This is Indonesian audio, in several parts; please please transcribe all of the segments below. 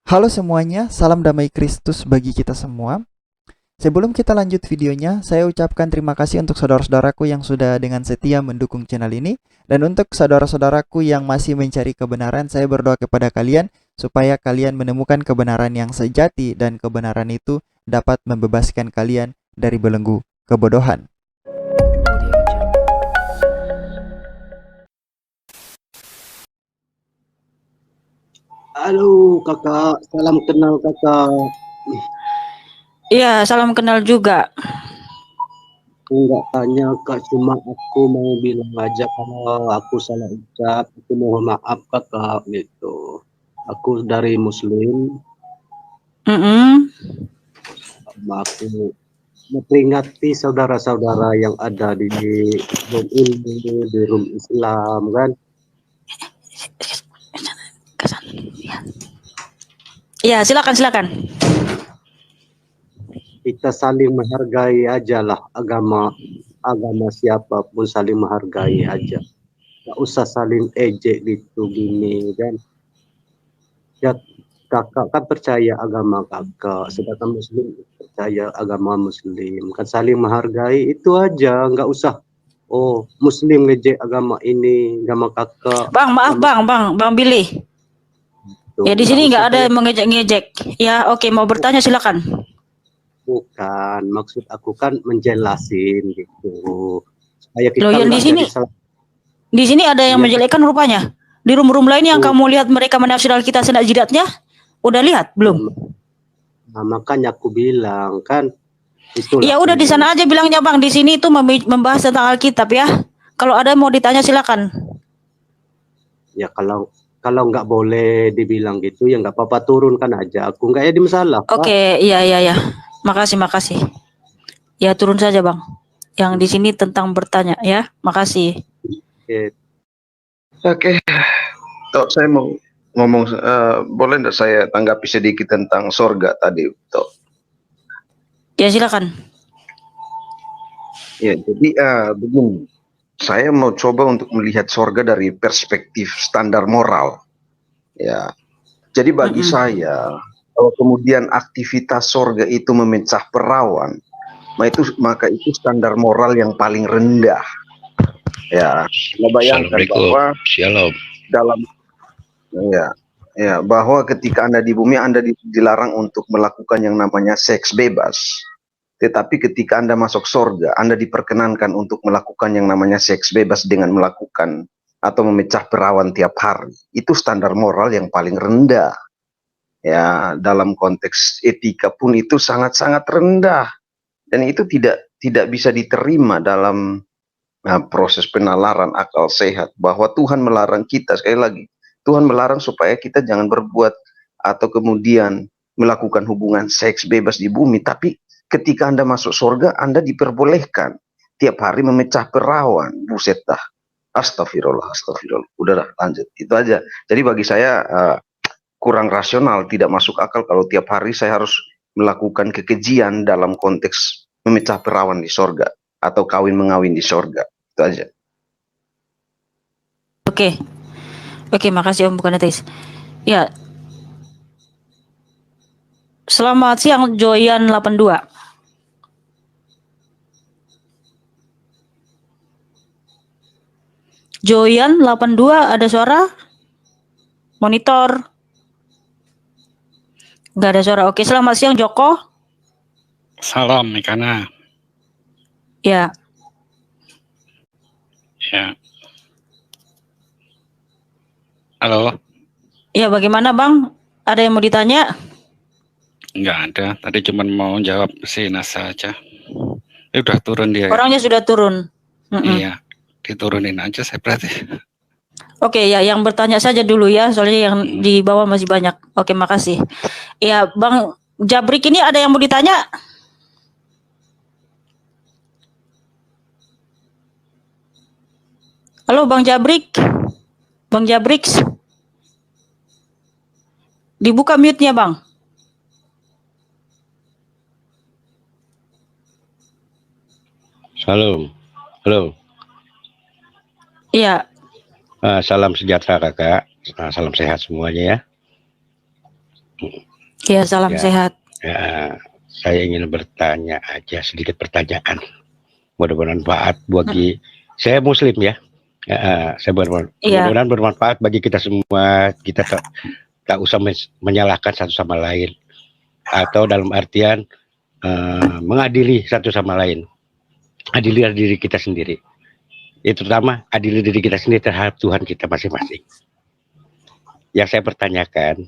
Halo semuanya, salam damai Kristus bagi kita semua. Sebelum kita lanjut videonya, saya ucapkan terima kasih untuk saudara-saudaraku yang sudah dengan setia mendukung channel ini. Dan untuk saudara-saudaraku yang masih mencari kebenaran, saya berdoa kepada kalian supaya kalian menemukan kebenaran yang sejati dan kebenaran itu dapat membebaskan kalian dari belenggu kebodohan. Halo kakak, salam kenal kakak. Iya, salam kenal juga. Enggak tanya kak, cuma aku mau bilang aja kalau aku salah ucap, aku mohon maaf kakak gitu. Aku dari Muslim, sama aku memperingati saudara-saudara yang ada di room ini, di room Islam kan. Iya, silakan. Kita saling menghargai aja lah, agama siapapun saling menghargai aja. Gak usah saling ejek gitu gini kan. Ya kakak kan percaya agama kakak, sedangkan muslim percaya agama muslim, kan saling menghargai itu aja, nggak usah muslim ngejek agama ini, agama kakak, Bang, maaf agama Bang Billy. itu Ya di nggak sini usah nggak ada kayak yang mengejek-ngejek. Ya, oke, mau bertanya silakan. bukan maksud aku kan menjelasin gitu supaya Loh, kita yang nggak jadi salah. di sini ada yang Iya menjelekkan rupanya. Di room-room lain yang tuh kamu lihat mereka menafsir Alkitab sendak jidatnya, udah lihat ya, belum? makanya aku bilang kan itulah Ya udah di penjelasan. sana aja bilangnya Bang. Di sini itu membahas tentang Alkitab ya. Kalau ada mau ditanya silakan. Ya kalau nggak boleh dibilang gitu ya nggak apa-apa, turunkan aja, aku nggak ada masalah Pak. Oke, iya. Makasih. Ya turun saja Bang. Yang di sini tentang bertanya ya. Makasih. Oke, Tok, saya mau ngomong, boleh nggak saya tanggapi sedikit tentang sorga tadi, Tok? Ya silakan. Ya, jadi begini, saya mau coba untuk melihat sorga dari perspektif standar moral. Ya, jadi bagi saya, kalau kemudian aktivitas sorga itu memecah perawan, maka itu standar moral yang paling rendah. Ya, bayangkan bahwa Shalom. dalam bahwa ketika Anda di bumi, Anda dilarang untuk melakukan yang namanya seks bebas. Tetapi ketika Anda masuk surga, Anda diperkenankan untuk melakukan yang namanya seks bebas dengan melakukan atau memecah perawan tiap hari. Itu standar moral yang paling rendah. Ya, dalam konteks etika pun itu sangat-sangat rendah. Dan itu tidak bisa diterima dalam proses penalaran akal sehat, bahwa Tuhan melarang kita. Sekali lagi, Tuhan melarang supaya kita jangan berbuat atau kemudian melakukan hubungan seks bebas di bumi. Tapi ketika Anda masuk surga, Anda diperbolehkan tiap hari memecah perawan. Buset dah, astagfirullah. Udahlah, lanjut, itu aja. Jadi bagi saya kurang rasional, tidak masuk akal kalau tiap hari saya harus melakukan kekejian dalam konteks memecah perawan di surga atau kawin mengawin di surga. Itu aja. Oke, makasih Om bukan ateis. Ya. Selamat siang Joyan 82. Joyan 82 ada suara? Monitor. Enggak ada suara. Oke, selamat siang Joko. Salam Mekana. Ya. Ya. Halo. Ya, bagaimana Bang? Ada yang mau ditanya? Enggak ada. Tadi cuma mau jawab si Nasa aja. Udah turun dia. Orangnya sudah turun. Iya, diturunin aja saya berarti. Oke, ya yang bertanya saja dulu ya, soalnya yang di bawah masih banyak. Oke, makasih. Ya, Bang Jabrik ini ada yang mau ditanya? Halo Bang Jabrik. Bang Jabrik. Dibuka mute-nya, Bang. Halo. Iya. Salam sejahtera kakak. Salam sehat semuanya ya. Ya, salam Ya, sehat. saya ingin bertanya aja sedikit pertanyaan. Mudah-mudahan bermanfaat bagi saya Muslim ya. Saya Iya. mudah-mudahan bermanfaat bagi kita semua. Kita tak usah menyalahkan satu sama lain atau dalam artian mengadili satu sama lain. Adili diri kita sendiri. Itu terutama adili diri kita sendiri terhadap Tuhan kita masing-masing. Yang saya pertanyakan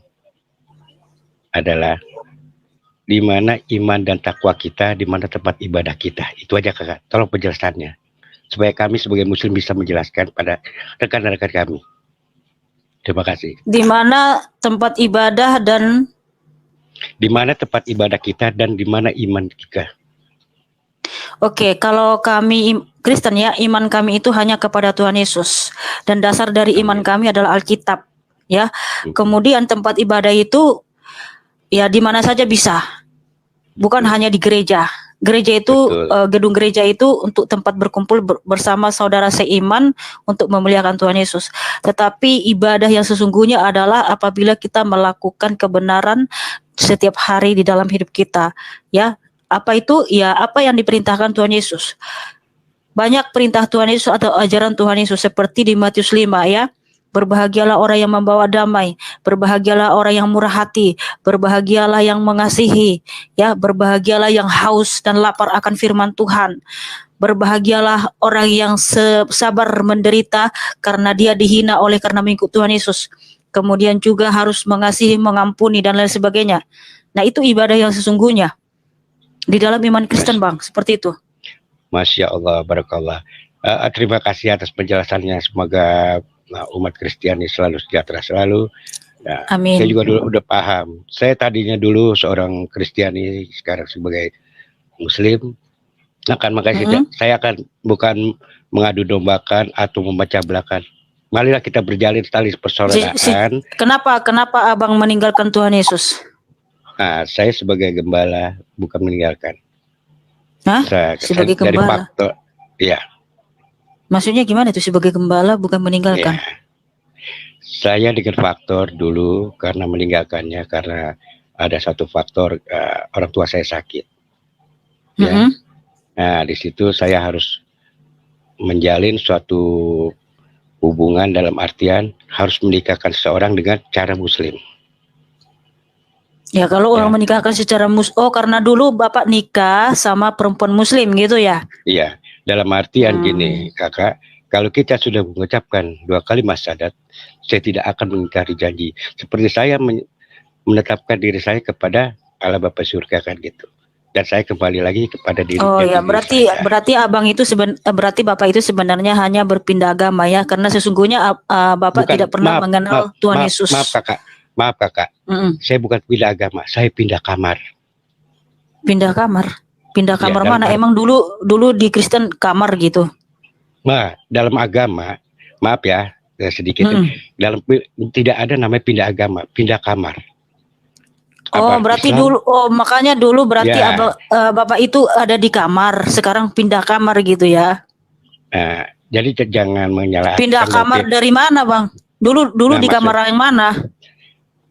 adalah di mana iman dan takwa kita, di mana tempat ibadah kita. Itu aja kakak, tolong penjelasannya. Supaya kami sebagai muslim bisa menjelaskan pada rekan-rekan kami. Terima kasih. Di mana tempat ibadah dan Di mana tempat ibadah kita dan di mana iman kita. Oke, kalau kami Kristen ya, iman kami itu hanya kepada Tuhan Yesus. Dan dasar dari iman kami adalah Alkitab, ya. Kemudian tempat ibadah itu ya di mana saja bisa. Bukan hanya di gereja. Gereja itu gedung gereja itu untuk tempat berkumpul bersama saudara seiman untuk memuliakan Tuhan Yesus. Tetapi ibadah yang sesungguhnya adalah apabila kita melakukan kebenaran setiap hari di dalam hidup kita, ya. Apa itu? Ya, apa yang diperintahkan Tuhan Yesus. Banyak perintah Tuhan Yesus atau ajaran Tuhan Yesus seperti di Matius 5 ya. Berbahagialah orang yang membawa damai, berbahagialah orang yang murah hati, berbahagialah yang mengasihi, ya, berbahagialah yang haus dan lapar akan firman Tuhan. Berbahagialah orang yang sabar menderita karena dia dihina oleh karena mengikut Tuhan Yesus. Kemudian juga harus mengasihi, mengampuni dan lain sebagainya. Nah, itu ibadah yang sesungguhnya di dalam iman Kristen, Bang, seperti itu. Masya Allah, barakallah. Terima kasih atas penjelasannya. Semoga umat Kristiani selalu sejahtera selalu. Nah, Amin. saya juga udah paham. Saya tadinya dulu seorang Kristiani, sekarang sebagai Muslim. Makanya saya akan bukan mengadu dombakan atau membaca belakan. Marilah kita berjalin tali persaudaraan. Kenapa abang meninggalkan Tuhan Yesus? Nah, saya sebagai gembala bukan meninggalkan. Hah? Sebagai dari gembala? faktor, ya. Maksudnya gimana itu sebagai gembala bukan meninggalkan? Ya. Saya dengan faktor dulu karena meninggalkannya karena ada satu faktor orang tua saya sakit. Ya. Nah, di situ saya harus menjalin suatu hubungan dalam artian harus menikahkan seseorang dengan cara Muslim. Ya, kalau orang menikahkan secara karena dulu Bapak nikah sama perempuan Muslim gitu ya? Iya, dalam artian gini, kakak, kalau kita sudah mengucapkan 2 kalimat syahadat, saya tidak akan mengingkari janji. Seperti saya menetapkan diri saya kepada Allah Bapa Surga kan gitu. Dan saya kembali lagi kepada diri. Oh ya, berarti abang itu berarti Bapak itu sebenarnya hanya berpindah agama ya, karena sesungguhnya Bapak tidak pernah mengenal Tuhan Yesus. Maaf kakak, saya bukan pindah agama, saya pindah kamar. Pindah kamar ya, mana? Emang dulu di Kristen kamar gitu? Nah, dalam agama, maaf ya sedikit, dalam tidak ada namanya pindah agama, pindah kamar. Berarti Islam, makanya dulu berarti ya. Bapak itu ada di kamar, sekarang pindah kamar gitu ya? Jadi jangan menyalahkan. Pindah kamar dari mana, Bang? Dulu di kamar yang mana?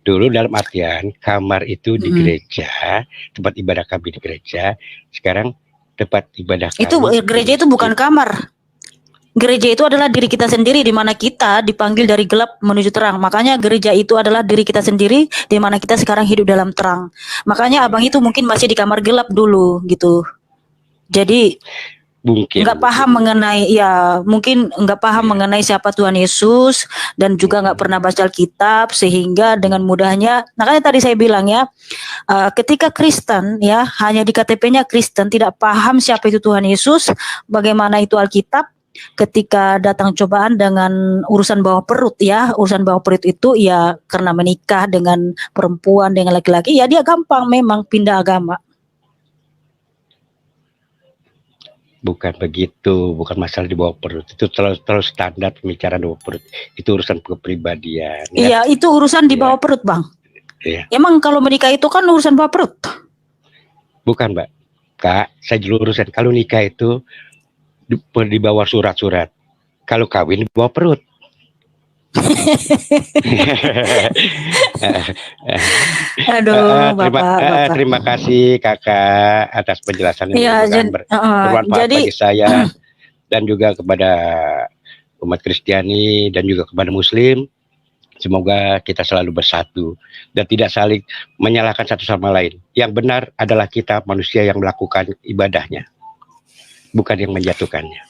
Dulu dalam artian kamar itu di gereja, tempat ibadah kami di gereja. Sekarang tempat ibadah kami. Itu gereja itu bukan kamar. Gereja itu adalah diri kita sendiri, di mana kita dipanggil dari gelap menuju terang. Makanya gereja itu adalah diri kita sendiri, di mana kita sekarang hidup dalam terang. Makanya abang itu mungkin masih di kamar gelap dulu gitu. Jadi nggak paham mengenai siapa Tuhan Yesus dan juga nggak pernah baca Alkitab, sehingga dengan mudahnya, makanya tadi saya bilang ya, ketika Kristen ya hanya di KTP-nya Kristen, tidak paham siapa itu Tuhan Yesus, bagaimana itu Alkitab, ketika datang cobaan dengan urusan bawah perut ya, urusan bawah perut itu ya karena menikah dengan perempuan, dengan laki-laki, ya dia gampang memang pindah agama. Bukan begitu, bukan masalah di bawah perut. Itu terlalu standar pembicaraan di bawah perut. Itu urusan kepribadian. Iya, itu urusan di bawah perut, Bang. Iya. Emang kalau menikah itu kan urusan bawah perut? Bukan, Mbak. Kak, saya dulu urusan. Kalau nikah itu di bawah surat-surat. Kalau kawin di bawah perut. Aduh, Bapak. Terima kasih Kakak atas penjelasan yang Iya, bermanfaat jadi bagi saya dan juga kepada umat Kristiani dan juga kepada Muslim. Semoga kita selalu bersatu dan tidak saling menyalahkan satu sama lain. Yang benar adalah kita manusia yang melakukan ibadahnya, bukan yang menjatuhkannya.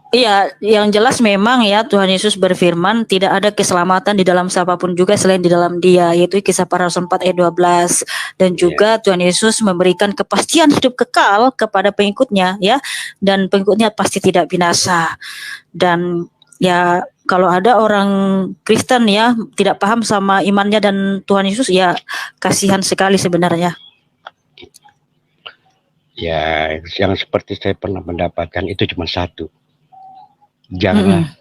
iya, yang jelas memang ya Tuhan Yesus berfirman tidak ada keselamatan di dalam siapapun juga selain di dalam Dia, yaitu Kisah Para Rasul 4 ayat 12. Dan juga Tuhan Yesus memberikan kepastian hidup kekal kepada pengikutnya ya, dan pengikutnya pasti tidak binasa. Dan ya kalau ada orang Kristen ya tidak paham sama imannya dan Tuhan Yesus, ya kasihan sekali sebenarnya. Ya, yang seperti saya pernah mendapatkan itu cuma satu. Janganlah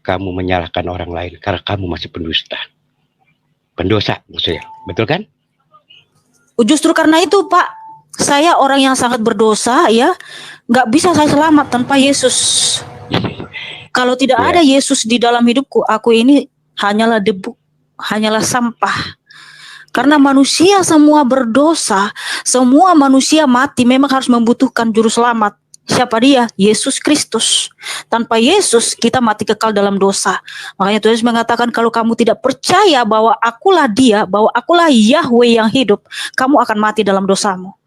kamu menyalahkan orang lain karena kamu masih pendusta. Pendosa maksudnya. Betul kan? Justru karena itu Pak, saya orang yang sangat berdosa ya, nggak bisa saya selamat tanpa Yesus. Kalau tidak ada Yesus di dalam hidupku, aku ini hanyalah debu, hanyalah sampah. Karena manusia semua berdosa, semua manusia mati memang harus membutuhkan juru selamat. Siapa dia? Yesus Kristus. Tanpa Yesus kita mati kekal dalam dosa. Makanya Tuhan Yesus mengatakan kalau kamu tidak percaya bahwa akulah Dia, bahwa akulah Yahweh yang hidup, kamu akan mati dalam dosamu.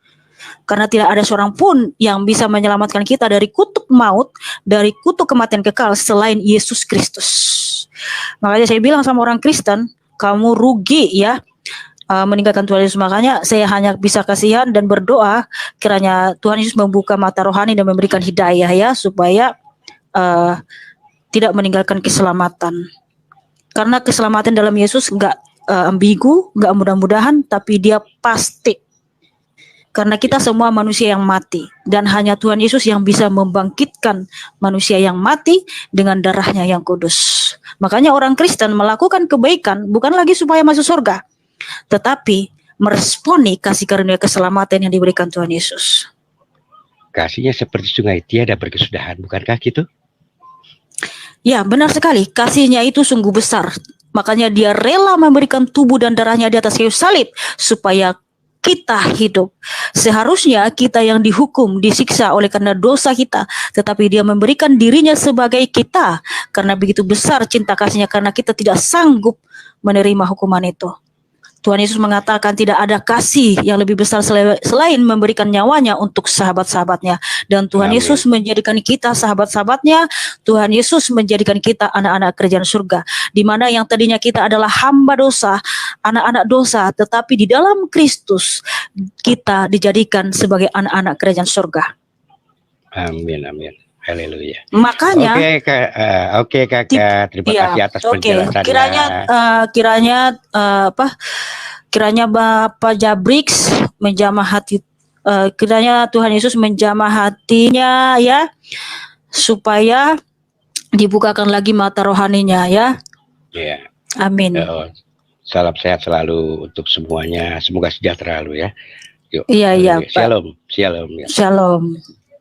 Karena tidak ada seorang pun yang bisa menyelamatkan kita dari kutuk maut, dari kutuk kematian kekal selain Yesus Kristus. Makanya saya bilang sama orang Kristen, kamu rugi ya meninggalkan Tuhan Yesus. Makanya saya hanya bisa kasihan dan berdoa kiranya Tuhan Yesus membuka mata rohani dan memberikan hidayah ya, supaya tidak meninggalkan keselamatan. Karena keselamatan dalam Yesus enggak ambigu, enggak mudah-mudahan, tapi dia pasti. Karena kita semua manusia yang mati, dan hanya Tuhan Yesus yang bisa membangkitkan manusia yang mati dengan darahnya yang kudus. Makanya orang Kristen melakukan kebaikan bukan lagi supaya masuk surga, tetapi meresponi kasih karunia keselamatan yang diberikan Tuhan Yesus. Kasihnya seperti sungai tiada berkesudahan, bukankah gitu? Ya, benar sekali. Kasihnya itu sungguh besar. Makanya dia rela memberikan tubuh dan darahnya di atas kayu salib supaya kita hidup. Seharusnya kita yang dihukum, disiksa oleh karena dosa kita, tetapi dia memberikan dirinya sebagai kita karena begitu besar cinta kasihnya, karena kita tidak sanggup menerima hukuman itu. Tuhan Yesus mengatakan tidak ada kasih yang lebih besar selain memberikan nyawanya untuk sahabat-sahabatnya. Dan Tuhan Yesus menjadikan kita sahabat-sahabatnya. Tuhan Yesus menjadikan kita anak-anak kerajaan surga. Di mana yang tadinya kita adalah hamba dosa, anak-anak dosa, tetapi di dalam Kristus kita dijadikan sebagai anak-anak kerajaan surga. Amin, amin. Haleluya. Makanya Oke Kakak, terima kasih atas penjelasannya. Kiranya Bapak Jabrix menjamah hati, kiranya Tuhan Yesus menjamah hatinya ya, supaya dibukakan lagi mata rohaninya ya. Iya. Amin. Salam sehat selalu untuk semuanya. Semoga sejahtera selalu ya. Yuk. Iya, Shalom. Shalom. Ya. Shalom.